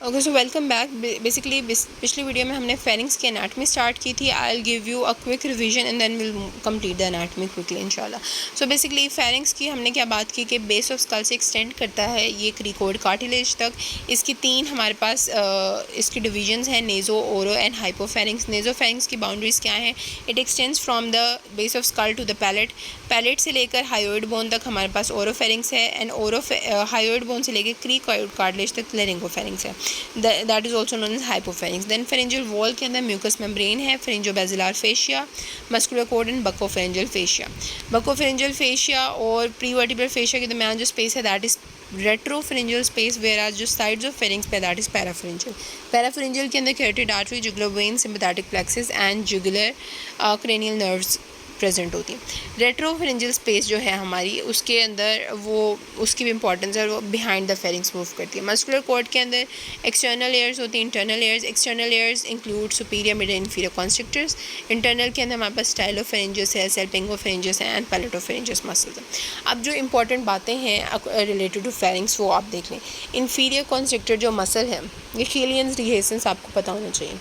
Okay so welcome back. Basically पिछली video में हमने फेरिंग्स की एनाटमी स्टार्ट की थी। I will give you a quick revision and then will complete the anatomy quickly इंशाल्लाह। So basically pharynx की हमने क्या बात की कि बेस ऑफ स्कल से एक्सटेंड करता है ये क्रिकोइड कार्टिलेज तक। इसकी तीन हमारे पास इसकी डिविजन्स हैं, नेज़ो, ओरो एंड हाइपोफेरिंग्स। नेज़ोफेरिंग्स की बाउंड्रीज क्या हैं? It extends from the base of skull to the palate. Palate से लेकर हायोइड बोन तक हमारे पास ओरोफेरिंग्स है एंड हायोइड बोन से लेकर क्रिकोइड कार्टिलेज तक लेरिंगोफेरिंग्स है। That is also known as hypopharynx. Then pharyngeal wall के अंदर म्यूकस मेम्ब्रेन है, pharyngobasilar fascia, muscular cord and buccopharyngeal fascia. Buccopharyngeal fascia और प्रीवर्टिब्रल फेशिया के दरमियान जो स्पेस है that is retropharyngeal space, where जो साइड्स ऑफ फेरिंग्स पे दैट इज़ पैराफेरेंजियल। पैराफेरेंजियल के अंदर carotid artery, jugular vein, sympathetic plexus and jugular cranial nerves present होती हैं। रेट्रोफेरेंजियल स्पेस जो है हमारी उसके अंदर वो उसकी भी इंपॉर्टेंस है, वो बिहाइंड द फेरिंग्स मूव करती है। मस्कुलर कॉर्ड के अंदर एक्सटर्नल लेयर्स होती हैं, internal layers. External layers include superior, mid and inferior constrictors. Internal के अंदर हमारे पास स्टाइलोफेरेंजियस है, सेल्पिंगोफेरेंजियस है एंड पैलेटोफेरेंजियस मसल्स हैं। अब जो इंपॉर्टेंट बातें हैं रिलेटेड टू फेरिंग्स वो आप देख लें। इंफीरियर कॉन्स्ट्रिक्टर जो मसल है ये किलियंस डिहेसेंस आपको पता होना चाहिए।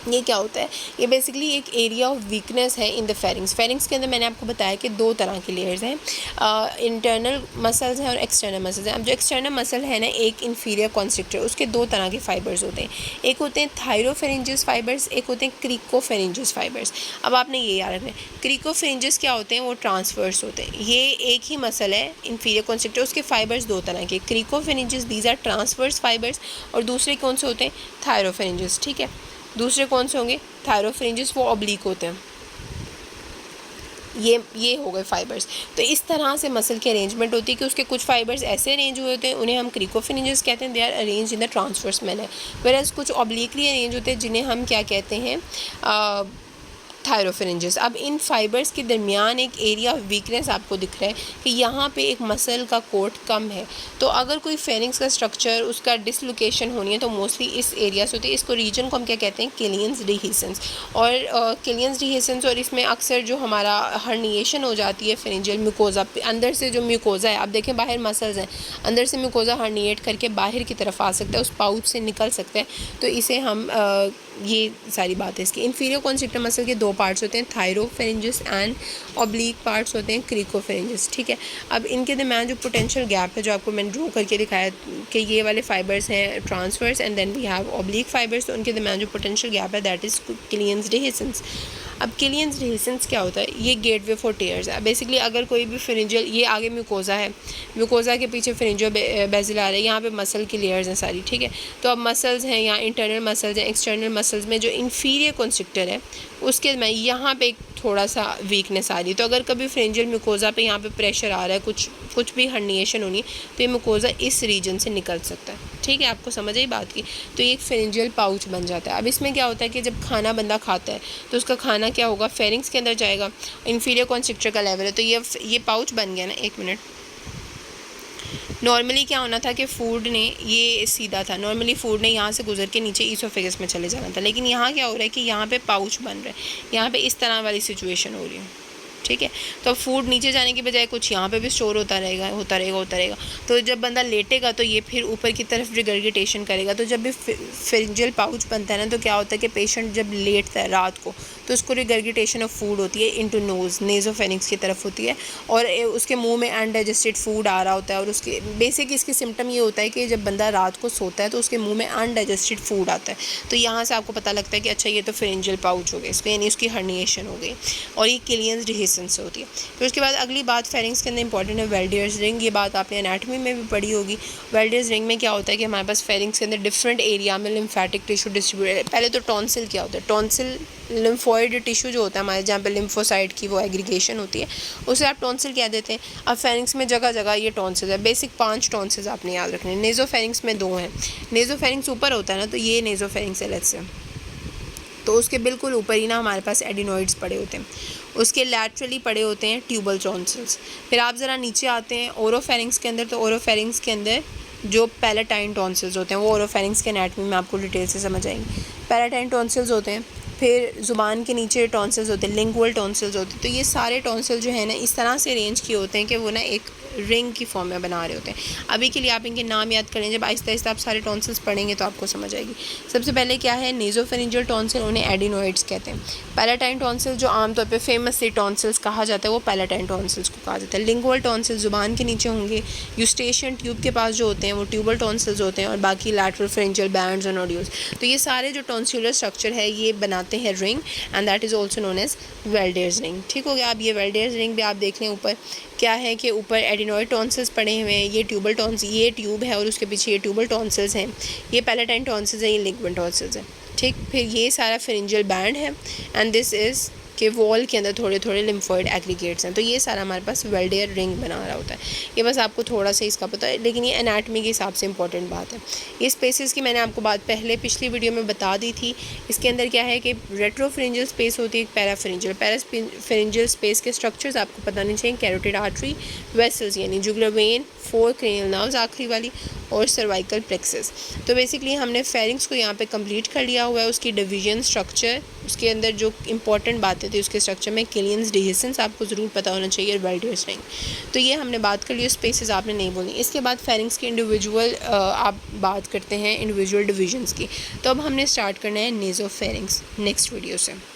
ये क्या होता है? ये बेसिकली एक एरिया ऑफ वीकनेस है इन द फेरिंग्स। फेरिंग्स के अंदर मैंने आपको बताया कि दो तरह के लेयर्स हैं, इंटरनल मसल्स हैं और एक्सटर्नल मसल्स हैं। अब जो एक्सटर्नल मसल है ना, एक इंफीरियर कॉन्स्ट्रिक्टर, उसके दो तरह के फाइबर्स होते हैं। एक होते हैं थायरोफेरेंजियस फाइबर्स, एक होते हैं क्रिकोफेरेंजियस फाइबर्स। अब आपने ये याद रखना है, क्रिकोफेरेंजियस क्या होते हैं? वो ट्रांसवर्स होते हैं। ये एक ही मसल है इंफीरियर कॉन्स्ट्रिक्टर, उसके फाइबर्स दो तरह के, cricopharyngeus these are transverse fibres, और दूसरे कौन से होते हैं? थायरोफेरेंजियस। ठीक है, दूसरे कौन से होंगे? थायरोफेरेंजियस, वो ऑब्लिक होते हैं। ये हो गए फाइबर्स। तो इस तरह से मसल की अरेंजमेंट होती है कि उसके कुछ फाइबर्स ऐसे अरेंज हुए होते हैं, उन्हें हम क्रिकोफेरेंजियस कहते हैं, they are arrange in the transverse manner. Whereas कुछ ऑब्लिकली अरेंज होते हैं जिन्हें हम क्या कहते हैं? थायरोफेरेंजियस। अब इन फाइबर्स के दरमियान एक एरिया ऑफ वीकनेस आपको दिख रहा है कि यहाँ पे एक मसल का कोट कम है। तो अगर कोई फेरिंग्स का स्ट्रक्चर उसका डिसलोकेशन होनी है तो मोस्टली इस एरिया से होती है। इसको रीजन को हम क्या कहते हैं? किलियंस डिहेसेंस। और किलियंस डिहेसेंस, और इसमें अक्सर जो हमारा हर्निएशन हो जाती है फेरिंजियल म्यूकोजा पे, अंदर से जो म्यूकोजा है, आप देखें बाहर मसल्स हैं, अंदर से म्यूकोजा हर्निएट करके बाहर की तरफ आ सकता है, उस पाउच से निकल सकता है। तो इसे हम ये सारी बात है इसकी। इंफीरियर कॉन्स्ट्रिक्टर मसल के दो पार्ट्स होते हैं, थायरोफेरेंजियस एंड ऑब्लिक पार्ट्स होते हैं क्रिकोफेरेंजियस। ठीक है, अब इनके दरमियान जो पोटेंशियल गैप है जो आपको मैंने ड्रॉ करके दिखाया कि ये वाले फाइबर्स हैं transverse and then we have oblique fibres, तो उनके दरमियान जो पोटेंशियल गैप है दैट इज़ किलियंस डिहेसेंस। अब किलियंस डिहेसेंस क्या होता है? ये गेटवे फॉर टेयर्स है। बेसिकली अगर कोई भी फेरिंजियल, ये आगे म्यूकोजा है, म्यूकोजा के पीछे फेरिंजियोबैसिलर है, यहाँ पे मसल की लेयर्स हैं सारी। ठीक है, तो अब मसल्स हैं, यहाँ इंटरनल मसल्स हैं, एक्सटर्नल मसल्स में जो इंफीरियर कॉन्स्ट्रिक्टर है उसके में यहाँ पे एक थोड़ा सा वीकनेस आ रही है। तो अगर कभी फेरिंजियल म्यूकोजा पे यहाँ पे प्रेशर आ रहा है, कुछ भी हर्निएशन होनी है, तो ये म्यूकोजा इस रीजन से निकल सकता है। ठीक है, आपको समझ आई बात की? तो ये एक फेरिंजियल पाउच बन जाता है। अब इसमें क्या होता है कि जब खाना बंदा खाता है तो उसका खाना क्या होगा? फेरिंग्स के अंदर जाएगा, इंफीरियर कॉन्स्ट्रिक्टर का लेवल है, तो ये पाउच बन गया ना। एक मिनट, नॉर्मली क्या होना था कि फूड ने, ये सीधा था, नॉर्मली फूड ने यहाँ से गुजर के नीचे ईसोफेगस में चले जाना था, लेकिन यहाँ क्या हो रहा है कि यहाँ पे पाउच बन रहा है, यहाँ पे इस तरह वाली सिचुएशन हो रही है। ठीक है, तो फूड नीचे जाने की बजाय कुछ यहाँ पे भी स्टोर होता रहेगा। तो जब बंदा लेटेगा तो ये फिर ऊपर की तरफ रिगर्गिटेशन करेगा। तो जब भी फेरिंजियल पाउच बनता है ना, तो क्या होता है कि पेशेंट जब लेटता है रात को तो उसको रिगर्गिटेशन ऑफ फूड होती है इनटू नोज, नेज़ोफेरिंग्स की तरफ होती है, और उसके मुंह में अनडाइजेस्टेड फूड आ रहा होता है। और उसके बेसिक इसके सिम्टम ये होता है कि जब बंदा रात को सोता है तो उसके मुँह में अनडाइजेस्टेड फूड आता है। तो यहाँ से आपको पता लगता है कि अच्छा ये तो फेरिंजियल पाउच हो गया, इसको यानी उसकी हर्निएशन हो गई, और ये किलियंस डिहेसेंस से होती है। फिर उसके बाद अगली बात फेरिंग्स के अंदर इंपॉर्टेंट है वेल्डियर्स रिंग। ये बात आपने एनाटमी में भी पढ़ी होगी। वेल्डियर्स रिंग में क्या होता है कि हमारे पास फेरिंग्स के अंदर डिफरेंट एरिया में लिम्फेटिक टिश्यू डिस्ट्रीब्यूटेड है। पहले तो टॉन्सिल क्या होता है? टॉन्सिल लिम्फोइड टिश्यू जो होता है हमारे, जहाँ पे लिम्फोसाइट की वो एग्रीगेशन होती है, उसे आप टॉन्सिल कह देते हैं। अब फेरिंग्स में जगह जगह ये टॉन्सिल है। बेसिक 5 टॉन्सिल्स आपने याद रखने हैं। नेज़ोफेरिंग्स में 2 हैं। नेज़ोफेरिंग्स ऊपर होता है ना, तो ये नेज़ोफेरिंग्स है लेट्स से, तो उसके बिल्कुल ऊपर ही ना हमारे पास एडिनोइड्स पड़े होते हैं, उसके लैटरली पड़े होते हैं ट्यूबल टॉन्सिल्स। फिर आप ज़रा नीचे आते हैं ओरोफेरिंग्स के अंदर, तो ओरोफेरिंग्स के अंदर जो पैलेटाइन टॉन्सिल्स होते हैं वो ओरोफेरिंग्स के एनाटमी में आपको डिटेल से समझ आएंगे। पैलेटाइन टॉन्सिल्स होते हैं, फिर ज़ुबान के नीचे टॉन्सिल्स होते हैं, लिंगुअल टॉन्सिल्स होते हैं। तो ये सारे टॉन्सिल जो है ना इस तरह से अरेंज किए होते हैं कि वो ना एक रिंग की फॉर्म में बना रहे होते हैं। अभी के लिए आप इनके नाम याद करें, जब आहिस्ता आहिस्ता आप सारे टॉन्सिल्स पढ़ेंगे तो आपको समझ आएगी। सबसे पहले क्या है, नेज़ोफेरिंजियल टॉन्सिल, उन्हें एडिनोइड्स कहते हैं। पैलेटाइन टॉन्सिल जो आमतौर पे फेमसली टॉन्सिल्स कहा जाता है वो पैलेटाइन टॉन्सिल्स को कहा जाता है। लिंगुअल टॉन्सिल ज़ुबान के नीचे होंगे, यूस्टेशियन ट्यूब के पास जो होते हैं वो ट्यूबल टॉन्सिल्स होते हैं, और बाकी लैटरल फेरिंजियल बैंड्स और नोड्यूल्स। तो ये सारे जो टॉन्सिलर स्ट्रक्चर है ये बनाते हैं ring, and that is also known as Waldeyer's ring. ठीक हो गया। अब ये वेल्डेयर्स रिंग भी आप देख लें, ऊपर क्या है कि ऊपर एडिनोइड टॉन्सिल्स पड़े हुए हैं, ये ट्यूबल टॉन्सिल, ये ट्यूब है और उसके पीछे ये ट्यूबल टॉन्सिल्स हैं, ये पैलेटाइन टॉन्सिल्स हैं, ये लिंगुअल टॉन्सिल्स हैं। ठीक, फिर ये सारा फेरिंजियल बैंड है, एंड दिस इज़ के वॉल के अंदर थोड़े थोड़े लिम्फोइड एग्रीगेट्स हैं। तो ये सारा हमारे पास वेल्डेयर रिंग बना रहा होता है। ये बस आपको थोड़ा सा इसका पता है, लेकिन ये एनाटमी के हिसाब से इंपॉर्टेंट बात है। ये स्पेसेस की मैंने आपको बात पहले पिछली वीडियो में बता दी थी। इसके अंदर क्या है कि रेट्रोफेरिंजियल स्पेस होती है, एक पैराफेरिंजियल स्पेस के स्ट्रक्चर्स आपको पता नहीं चाहिए, कैरोटिड आर्टरी, वेसल्स यानी जुगुलर वेन, 4 क्रेनियल नर्व्स आखिरी वाली, और सर्वाइकल प्लेक्सस। तो बेसिकली हमने फेरिंग्स को यहाँ पे कंप्लीट कर लिया हुआ है, उसकी डिवीजन स्ट्रक्चर, उसके अंदर जो इंपॉर्टेंट बातें थी उसके स्ट्रक्चर में किलियंस, डिहिसेंस आपको ज़रूर पता होना चाहिए, वेल्डेयर्स रिंग। तो ये हमने बात कर ली, स्पेसेस आपने नहीं बोलनी। इसके बाद फेरिंग्स की इंडिविजुअल आप बात करते हैं इंडिविजुअल डिविजन्स की। तो अब हमने स्टार्ट करना है नेज़ोफेरिंग्स नेक्स्ट वीडियो से।